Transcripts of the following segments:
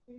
Hello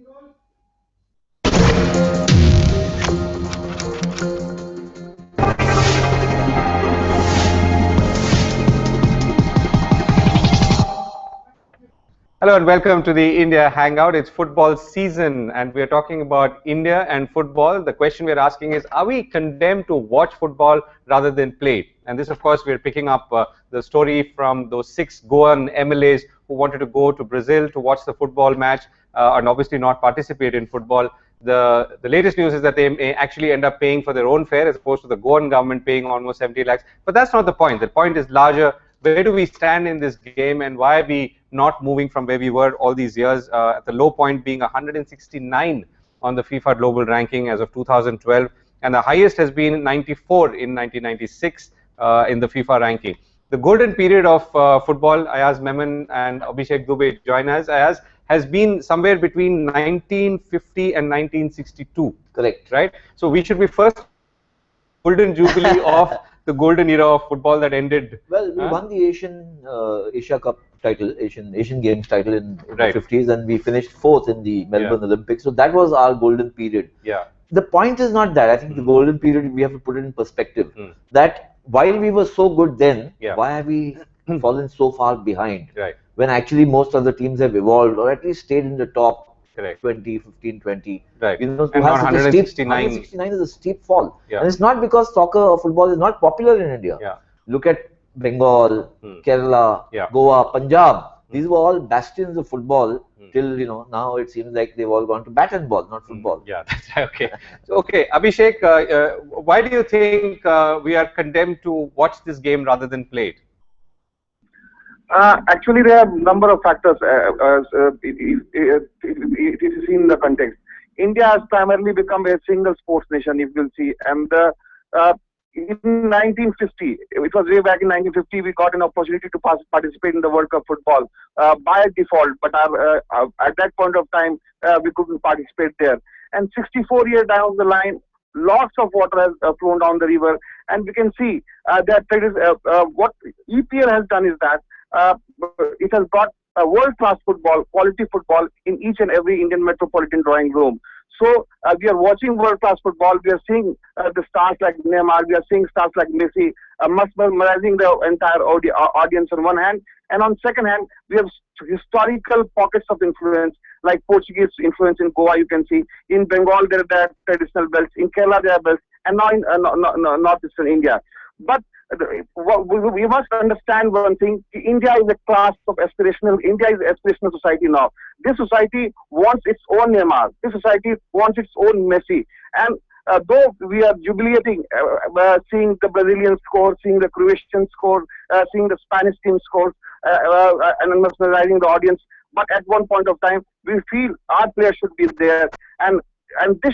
and welcome to the India Hangout. It's football season and we're talking about India and football. The question we're asking is, are we condemned to watch football rather than play it? And this, of course, we're picking up the story from those 6 Goan MLAs who wanted to go to Brazil to watch the football match and obviously not participate in football. The latest news is that they may actually end up paying for their own fare as opposed to the Goan government paying almost 70 lakhs. But that's not the point. The point is larger. Where do we stand in this game and why are we not moving from where we were all these years, at the low point being 169 on the FIFA global ranking as of 2012, and the highest has been 94 in 1996 in the FIFA ranking. The golden period of football, Ayaz Memon and Abhishek Dubey join us. Ayaz, has been somewhere between 1950 and 1962. Correct. Right? So we should be first golden jubilee of the golden era of football that ended. Well, we won the Asia Cup title, Asian Games title in the 50s, and we finished 4th in the Melbourne Olympics. So that was our golden period. Yeah. The point is not that. I think the golden period, we have to put it in perspective. That while we were so good then, why have we fallen so far behind? Right. When actually most of the teams have evolved or at least stayed in the top. Correct. 20, 15, 20. Right. You know, and 169 is a steep fall. Yeah. And it's not because soccer or football is not popular in India. Yeah. Look at Bengal, Kerala, Goa, Punjab. These were all bastions of football till, you know, now it seems like they've all gone to bat and ball, not football. Yeah, that's right. Okay. So, okay, Abhishek, why do you think we are condemned to watch this game rather than play it? Actually, there are a number of factors if you see in the context. India has primarily become a single sports nation, if you'll see. And in 1950, it was way back in 1950, we got an opportunity to participate in the World Cup football by default. But at that point of time, we couldn't participate there. And 64 years down the line, lots of water has flown down the river. And we can see that what EPL has done is that it has got a world-class football, quality football in each and every Indian metropolitan drawing room. So we are watching world-class football. We are seeing the stars like Neymar. We are seeing stars like Messi, mesmerizing the entire audience on one hand. And on second hand, we have historical pockets of influence, like Portuguese influence in Goa, you can see. In Bengal, there are traditional belts. In Kerala, there are belts. And now in northeastern India. But we must understand one thing. India is a class of aspirational. India is an aspirational society now. This society wants its own Neymar. This society wants its own Messi. And though we are jubilating, seeing the Brazilian score, seeing the Croatian score, seeing the Spanish team scores, and mesmerizing the audience, but at one point of time, we feel our players should be there, and this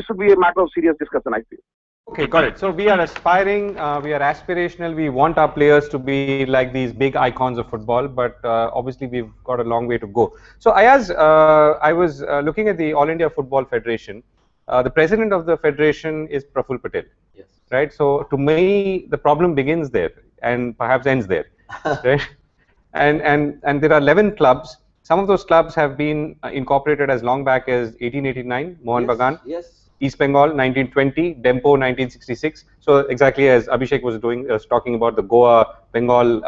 should be a matter of serious discussion, I feel. Okay, got it. So we are aspiring, we are aspirational, we want our players to be like these big icons of football, but obviously we've got a long way to go. So Ayaz, I was looking at the All India Football Federation. The president of the federation is Praful Patel. Yes. Right? So to me, the problem begins there and perhaps ends there. Right? And there are 11 clubs. Some of those clubs have been incorporated as long back as 1889, Mohan Bagan. Yes. East Bengal 1920, Dempo 1966. So exactly as Abhishek was talking about the Goa, Bengal,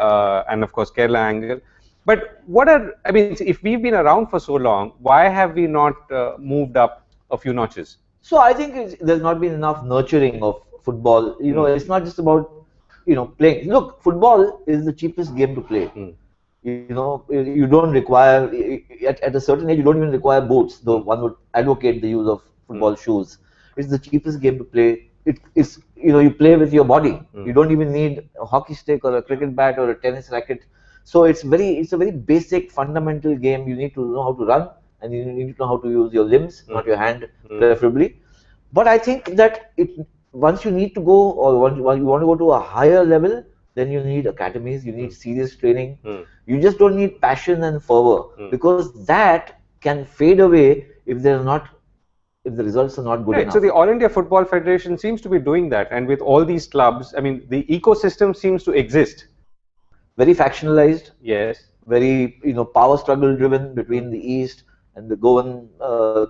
and of course Kerala angle. But I mean, if we've been around for so long, why have we not moved up a few notches? So I think there's not been enough nurturing of football. You know, it's not just about, you know, playing. Look, football is the cheapest game to play. You know, you don't require, at a certain age, you don't even require boots, though one would advocate the use of football shoes. It's the cheapest game to play. It's, you know, you play with your body. You don't even need a hockey stick or a cricket bat or a tennis racket. So it's a very basic, fundamental game. You need to know how to run and you need to know how to use your limbs, not your hand, preferably. But I think that once you need to go, or once you want to go to a higher level, then you need academies, you need serious training. You just don't need passion and fervor, because that can fade away if the results are not good enough. So the All India Football Federation seems to be doing that, and with all these clubs, I mean, the ecosystem seems to exist. Very factionalized. Yes. Very, you know, power struggle driven between the East and the Goan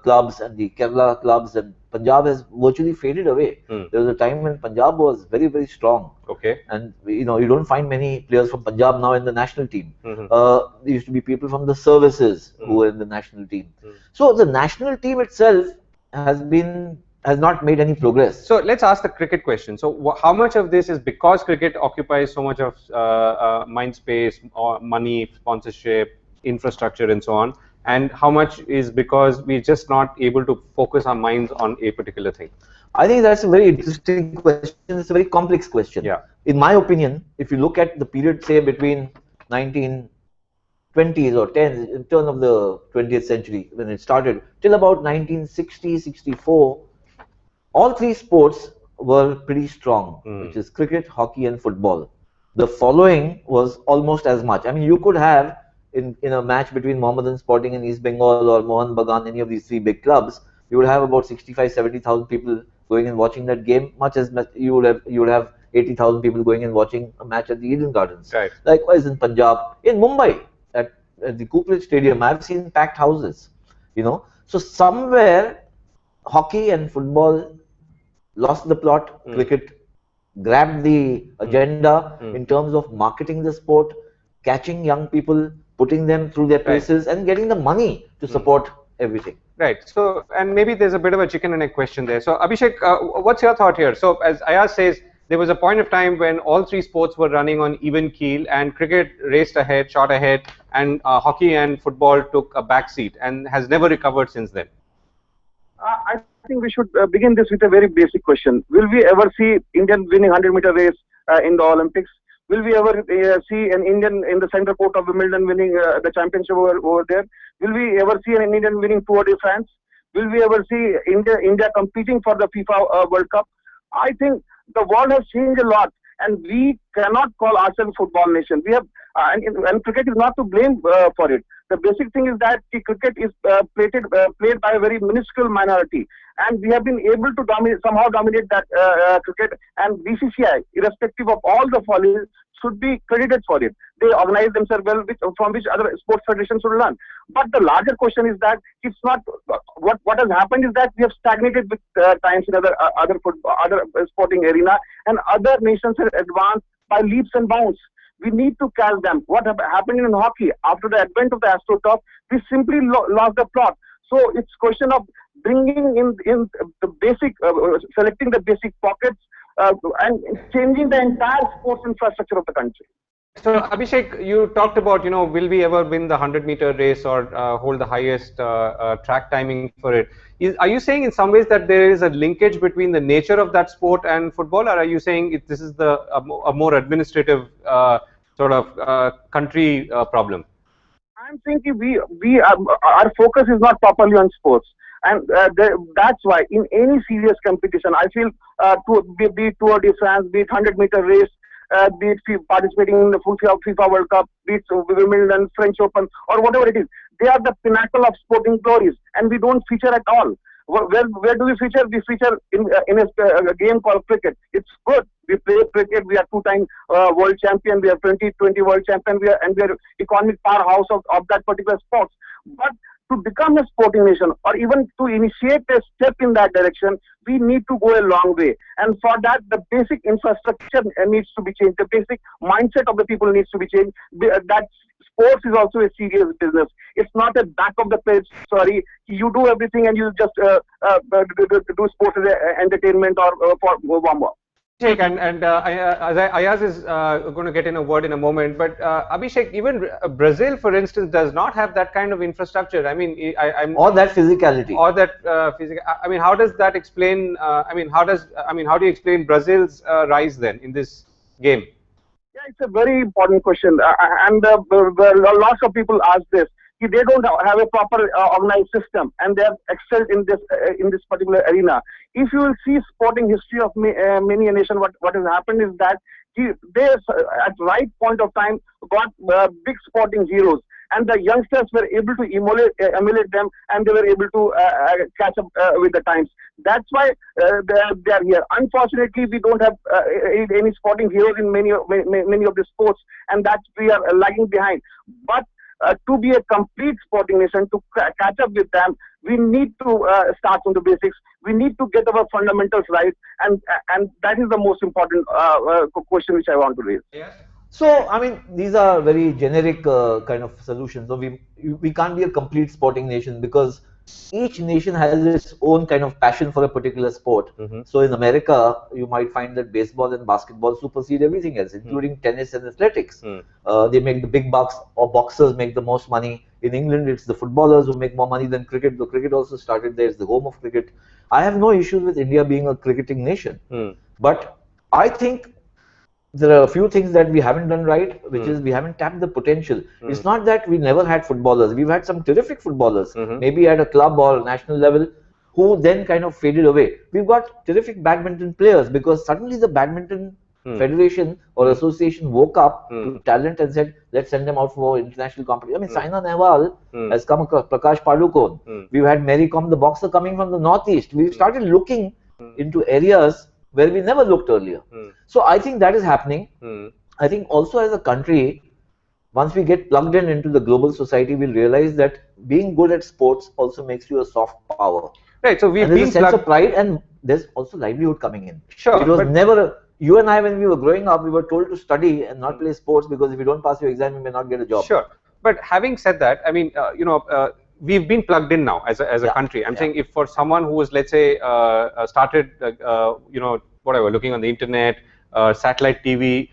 clubs and the Kerala clubs, and Punjab has virtually faded away. There was a time when Punjab was very, very strong. Okay. And you don't find many players from Punjab now in the national team. There used to be people from the services who were in the national team. So the national team itself has not made any progress. So let's ask the cricket question. So how much of this is because cricket occupies so much of mind space, or money, sponsorship, infrastructure, and so on, and how much is because we're just not able to focus our minds on a particular thing? I think that's a very interesting question. It's a very complex question. Yeah. In my opinion, if you look at the period, say, between 1920s or 10s, in turn of the 20th century, when it started, till about 1960, 64, all three sports were pretty strong, which is cricket, hockey, and football. The following was almost as much. I mean, you could have, in a match between Mohammedan Sporting and East Bengal or Mohan Bagan, any of these three big clubs, you would have about 65, 70,000 people going and watching that game, much as you would have 80,000 people going and watching a match at the Eden Gardens. Right. Likewise in Punjab, in Mumbai, at the Cooperage Stadium, I've seen packed houses. So somewhere hockey and football lost the plot. Cricket grabbed the agenda in terms of marketing the sport, catching young people, putting them through their paces, and getting the money to support everything. Right. So, and maybe there's a bit of a chicken and egg question there. So, Abhishek, what's your thought here? So, as Ayaz says, there was a point of time when all three sports were running on even keel, and cricket raced ahead, shot ahead, and hockey and football took a back seat and has never recovered since then. I think we should begin this with a very basic question. Will we ever see Indian winning 100-meter race in the Olympics? Will we ever see an Indian in the center court of Wimbledon winning the championship over there? Will we ever see an Indian winning Tour de France? Will we ever see India competing for the FIFA World Cup? I think the world has changed a lot, and we cannot call ourselves a football nation. We have, and cricket is not to blame for it. The basic thing is that cricket is played by a very minuscule minority, and we have been able to somehow dominate that cricket. And BCCI, irrespective of all the follies, should be credited for it. They organize themselves well, from which other sports federations should learn. But the larger question is that it's not what has happened is that we have stagnated with times in other sporting arena, and other nations have advanced by leaps and bounds. We need to catch them. What happened in hockey after the advent of the AstroTurf? We simply lost the plot. So it's question of bringing in the basic, selecting the basic pockets, and changing the entire sports infrastructure of the country. So, Abhishek, you talked about, will we ever win the 100-meter race or hold the highest track timing for it? Are you saying in some ways that there is a linkage between the nature of that sport and football, or are you saying this is a more administrative sort of country problem? I'm thinking our focus is not properly on sports. And that's why in any serious competition, I feel be it Tour de France, be it 100-meter race, be it participating in the full FIFA World Cup, be it Wimbledon, French Open, or whatever it is, they are the pinnacle of sporting glories, and we don't feature at all. Where do we feature? We feature in a game called cricket. It's good. We play cricket. We are two-time world champion. We are 2020 world champion. We are economic powerhouse of that particular sport. But to become a sporting nation, or even to initiate a step in that direction, we need to go a long way. And for that, the basic infrastructure needs to be changed. The basic mindset of the people needs to be changed. That sports is also a serious business. It's not a back of the page story. You do everything and you just do sports as entertainment or for warm-up. Abhishek, and Ayaz is going to get in a word in a moment, but Abhishek, even Brazil, for instance, does not have that kind of infrastructure. I mean, or that physicality. Or that physical. I mean, how does that explain? How do you explain Brazil's rise then in this game? Yeah, it's a very important question, and lots of people ask this. They don't have a proper organized system, and they have excelled in this particular arena. If you will see sporting history of many a nation, what has happened is that they at right point of time got big sporting heroes, and the youngsters were able to emulate them, and they were able to catch up with the times. That's why they are here. Unfortunately, we don't have any sporting heroes in many of the sports, and that we are lagging behind. But to be a complete sporting nation, to catch up with them, we need to start from the basics. We need to get our fundamentals right, and that is the most important question which I want to raise. Yes. So, I mean, these are very generic kind of solutions. So we can't be a complete sporting nation because each nation has its own kind of passion for a particular sport. So in America, you might find that baseball and basketball supersede everything else, including tennis and athletics. They make the big bucks, or boxers make the most money. In England, it's the footballers who make more money than cricket. The cricket also started there. It's the home of cricket. I have no issues with India being a cricketing nation. But I think there are a few things that we haven't done right, which is we haven't tapped the potential. It's not that we never had footballers. We've had some terrific footballers, maybe at a club or national level, who then kind of faded away. We've got terrific badminton players because suddenly the badminton federation or association woke up to talent and said, let's send them out for international competition. I mean, Saina Nehwal has come across, Prakash Padukone. We've had Mary Kom, the boxer, coming from the Northeast. We've started looking into areas where we never looked earlier. So I think that is happening. I think also as a country, once we get plugged in into the global society, we'll realize that being good at sports also makes you a soft power. Right. So we've and there's been a sense of pride, and there's also livelihood coming in. Sure. It was never. You and I, when we were growing up, we were told to study and not play sports because if you don't pass your exam, you may not get a job. Sure. But having said that, I mean, we've been plugged in now as a country. I'm saying if for someone who was, let's say, started, whatever, looking on the internet, satellite TV,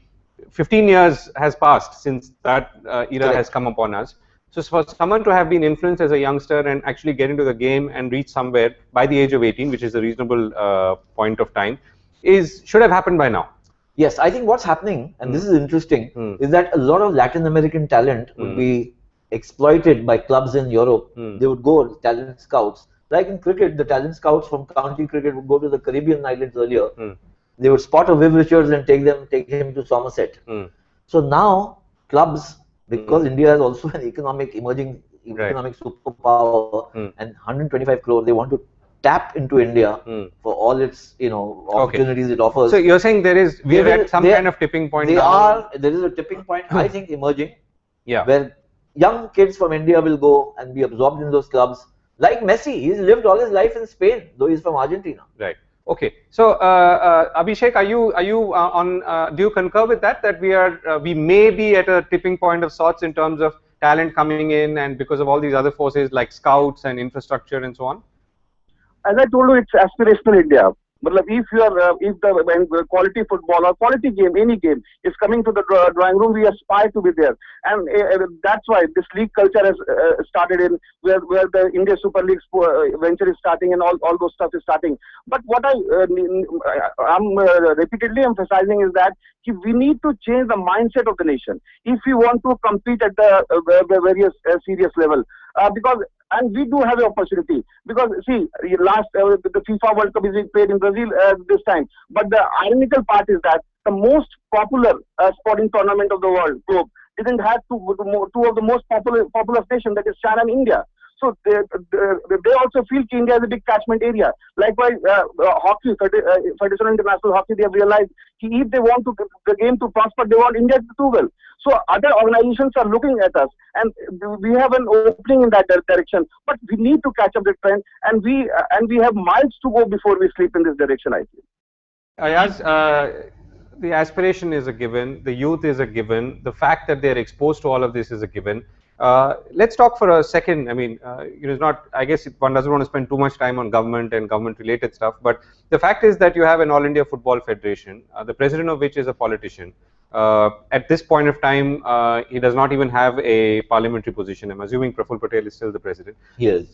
15 years has passed since that era has come upon us. So for someone to have been influenced as a youngster and actually get into the game and reach somewhere by the age of 18, which is a reasonable point of time, should have happened by now. Yes, I think what's happening, and this is interesting, is that a lot of Latin American talent would be exploited by clubs in Europe. They would go talent scouts. Like in cricket, the talent scouts from county cricket would go to the Caribbean islands earlier. They would spot a Viv Richards and take him to Somerset. So now clubs, because India is also an emerging economic superpower, and 125 crore, they want to tap into India for all its opportunities it offers. So you're saying we're at some kind of tipping point. There is a tipping point, I think, emerging. Where young kids from India will go and be absorbed in those clubs. Like Messi, he's lived all his life in Spain, though he's from Argentina. Right. Okay. So Abhishek, do you concur with that? That we may be at a tipping point of sorts in terms of talent coming in, and because of all these other forces like scouts and infrastructure and so on. As I told you, it's aspirational India. But if the quality football or quality game, any game is coming to the drawing room, we aspire to be there, and that's why this league culture has started in where the India Super League venture is starting, and all those stuff is starting. But what I'm repeatedly emphasizing is that we need to change the mindset of the nation if we want to compete at the various serious level, and we do have an opportunity because see, the FIFA World Cup is being played in Brazil this time. But the ironical part is that the most popular sporting tournament of the globe didn't have two of the most populous nations, that is China and India. So they also feel India is a big catchment area. Likewise, hockey, Federation International Hockey, they have realized if they want the game to prosper, they want India to do well. So other organizations are looking at us, and we have an opening in that direction. But we need to catch up the trend, and we have miles to go before we sleep in this direction, I feel. Ayaz, the aspiration is a given, the youth is a given, the fact that they're exposed to all of this is a given. Let's talk for a second. I mean, it's not, I guess one doesn't want to spend too much time on government and government related stuff, but the fact is that you have an All India Football Federation, the president of which is a politician. At this point of time, he does not even have a parliamentary position. I'm assuming Praful Patel is still the president. Yes.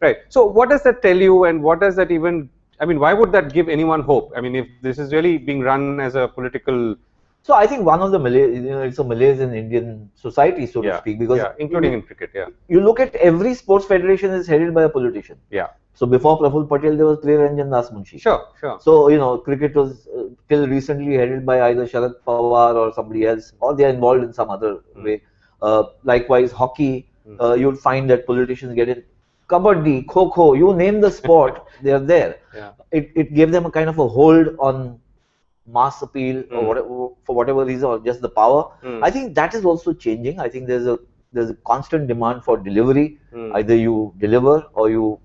Right. So what does that tell you, and what does that even, I mean, why would that give anyone hope? I mean, if this is really being run as a political... So I think one of the malaise, it's a malaise in Indian society, so to speak, because including in cricket, you look at every sports federation is headed by a politician. So before Praful Patel, there was Ranjan Das Munshi. Sure. So cricket was till recently headed by either Sharad Pawar or somebody else, or they are involved in some other way. Likewise, hockey, you'll find that politicians get in. Kabaddi, Kho-Kho, you name the sport, they are there. It gave them a kind of a hold on mass appeal or whatever, for whatever reason, or just the power. I think that is also changing. I think there's a there's a constant demand for delivery. Either you deliver or you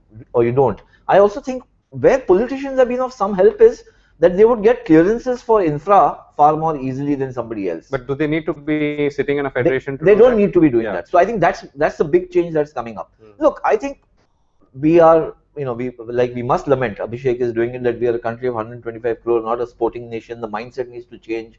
don't. I also think where politicians have been of some help is that they would get clearances for infra far more easily than somebody else. But do they need to be sitting in a federation? They don't need to be doing that. So I think that's the big change that's coming up. Look, I think we are, we must lament. Abhishek is doing it that we are a country of 125 crore, not a sporting nation. The mindset needs to change.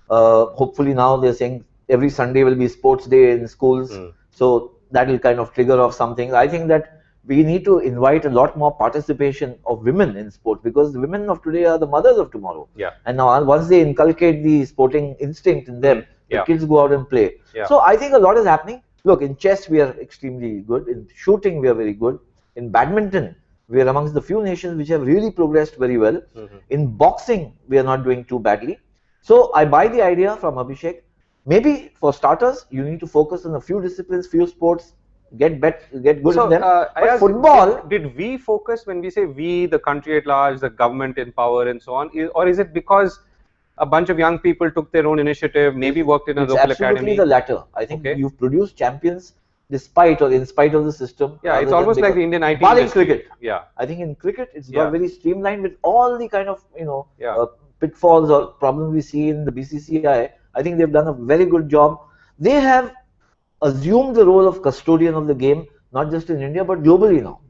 Hopefully now they're saying every Sunday will be sports day in schools. So that will kind of trigger off something. I think that we need to invite a lot more participation of women in sport, because the women of today are the mothers of tomorrow. And now once they inculcate the sporting instinct in them, the kids go out and play. So I think a lot is happening. Look, in chess we are extremely good. In shooting we are very good. In badminton we are amongst the few nations which have really progressed very well. In boxing we are not doing too badly. So I buy the idea from Abhishek. Maybe for starters you need to focus on a few disciplines, few sports, get good in them. But football, did we focus when we say we, the country at large, the government in power and so on, or is it because a bunch of young people took their own initiative, maybe worked in a local academy? It's absolutely the latter. I think you've produced champions despite or in spite of the system. It's almost like the Indian IT industry. Cricket. I think in cricket it's got very streamlined with all the kind of pitfalls or problems we see in the BCCI. I think they've done a very good job. They have assumed the role of custodian of the game, not just in India but globally now.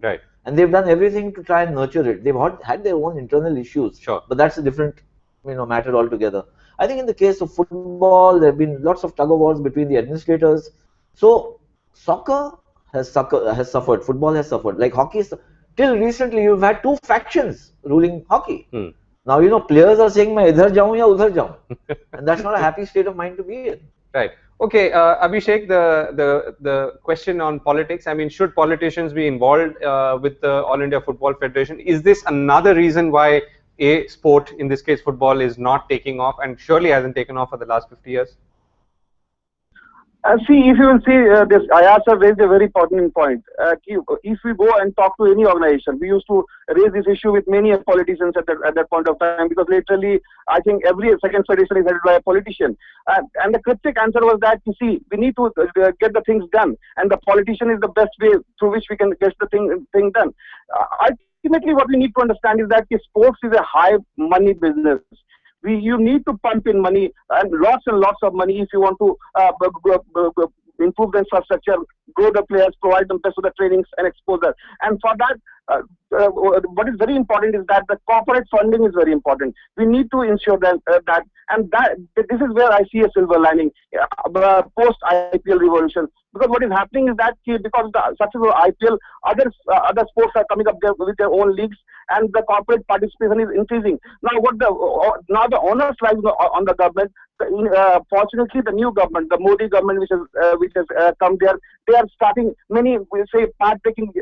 And they've done everything to try and nurture it. They've had their own internal issues, but that's a different matter altogether. I think in the case of football, there have been lots of tug of wars between the administrators. So soccer has suffered, football has suffered. Like hockey, till recently you've had two factions ruling hockey. Now players are saying, "Main idhar jaun ya udhar jaun," and that's not a happy state of mind to be in. Okay, Abhishek, the question on politics. I mean, should politicians be involved with the All India Football Federation? Is this another reason why a sport, in this case football, is not taking off and surely hasn't taken off for the last 50 years? See, if you will see, this Ayaz raised a very pertinent point. If we go and talk to any organization, we used to raise this issue with many politicians at that point of time, because literally, I think every second federation is headed by a politician. And the cryptic answer was that, you see, we need to get the things done, and the politician is the best way through which we can get the thing done. Ultimately, what we need to understand is that sports is a high money business. You need to pump in money and lots of money if you want to improve the infrastructure, grow the players, provide them best with the trainings and exposure. And for that, what is very important is that the corporate funding is very important. We need to ensure that this is where I see a silver lining post IPL revolution. Because what is happening is that because of the success of IPL, other sports are coming up there with their own leagues, and the corporate participation is increasing. Now the onus lies on the government. Fortunately, the new government, the Modi government, which has come there, they are starting many, part-taking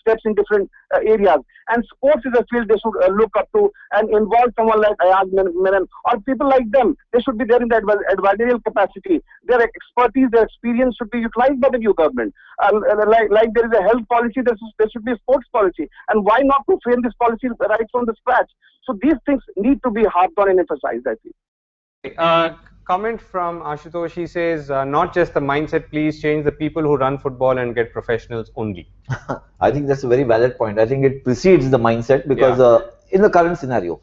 steps in different areas. And sports is a field they should look up to and involve someone like Ayaz Memon or people like them. They should be there in the advisorial capacity. Their expertise, their experience should be utilized by the new government. Like there is a health policy, there should be a sports policy. And why not to frame this policy right from the scratch? So these things need to be harped on and emphasized, I feel. Comment from Ashutosh. He says, not just the mindset, please change the people who run football and get professionals only. I think that's a very valid point. I think it precedes the mindset, because in the current scenario,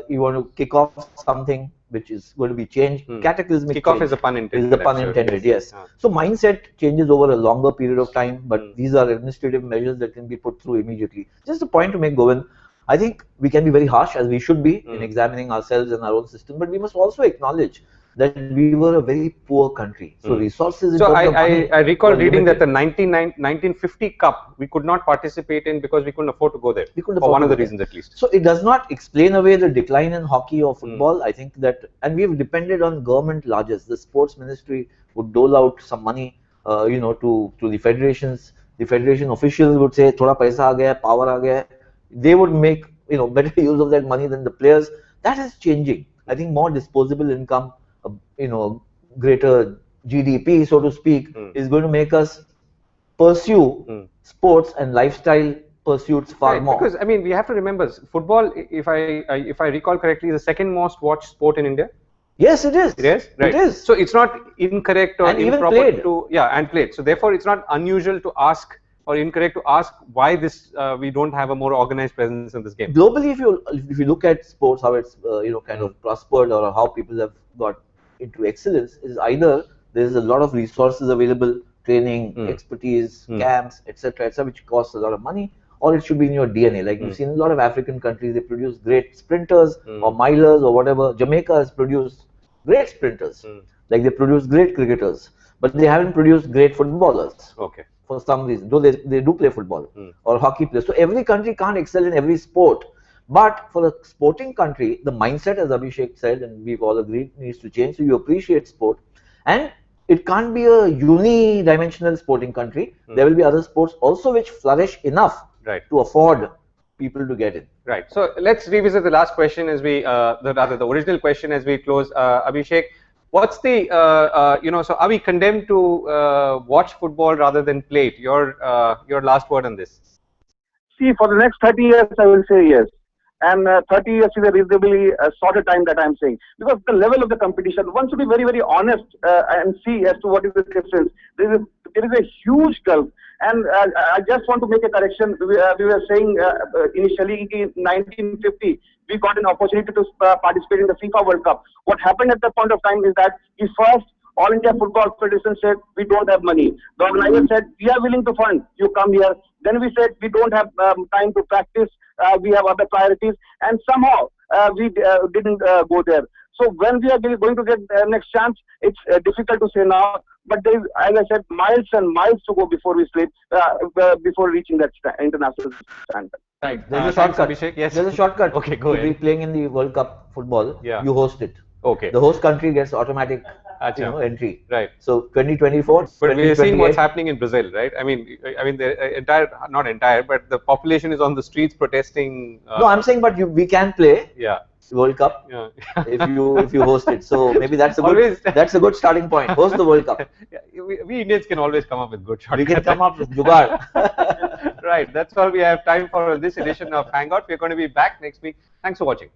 you want to kick off something which is going to be changed. Cataclysmic kick off is a pun intended. Is a pun intended, yes. So mindset changes over a longer period of time, but these are administrative measures that can be put through immediately. Just a point to make, Govind. I think we can be very harsh, as we should be, in examining ourselves and our own system, but we must also acknowledge that we were a very poor country. So resources. So I recall reading that the 1950 Cup we could not participate in because we couldn't afford to go there. We couldn't afford for one of the reasons, at least. So it does not explain away the decline in hockey or football. I think that, and we have depended on government largesse. The sports ministry would dole out some money, to the federations. The federation officials would say, "Thoda paisa aa gaya, power aa gaya." They would make better use of that money than the players. That is changing. I think more disposable income, greater GDP, so to speak, is going to make us pursue sports and lifestyle pursuits far more. Because I mean, we have to remember, football, if I recall correctly, is the second most watched sport in India. Yes, it is. It is, right? It is. So it's not incorrect or And even improper played. to and played. So therefore, it's not unusual to ask or incorrect to ask why this we don't have a more organized presence in this game. Globally, if you look at sports, how it's kind of prospered, or how people have got into excellence, is either there is a lot of resources available, training, expertise, camps, etc., which costs a lot of money, or it should be in your DNA. Like you've seen a lot of African countries, they produce great sprinters or milers or whatever. Jamaica has produced great sprinters, like they produce great cricketers, but they haven't produced great footballers. Okay. For some reason, though they do play football or hockey players. So every country can't excel in every sport. But for a sporting country, the mindset, as Abhishek said, and we've all agreed, needs to change. So you appreciate sport. And it can't be a uni-dimensional sporting country. There will be other sports also which flourish enough to afford people to get in. Right. So let's revisit the last question as we, the original question as we close. Abhishek, what's the, so are we condemned to watch football rather than play it? Your last word on this. See, for the next 30 years, I will say yes. And 30 years is a reasonably shorter time that I'm saying. Because the level of the competition, one should be very, very honest and see as to what is the difference. There is a huge gulf. And I just want to make a correction. We were saying initially in 1950, we got an opportunity to participate in the FIFA World Cup. What happened at that point of time is that the first All India Football Federation said, we don't have money. The organizer said, we are willing to fund. You come here. Then we said, we don't have time to practice. We have other priorities. And somehow we didn't go there. So when we are going to get next chance, it's difficult to say now. But there is, as I said, miles and miles to go before we sleep, before reaching that international standard. Right. There's a shortcut. Abhishek. Yes. There's a shortcut. Okay, go ahead. To be playing in the World Cup football, you host it. Okay. The host country gets automatic entry. Right. So 2024. But we are seeing what's happening in Brazil, right? I mean, the entire, not entire, but the population is on the streets protesting. No, I'm saying, but we can play. Yeah. World Cup if you host it. So maybe that's a always, good that's a good starting point. Host the World Cup. Yeah, we Indians can always come up with good shortcuts. We can come up with jugaad. Right. That's all we have time for this edition of Hangout. We're going to be back next week. Thanks for watching.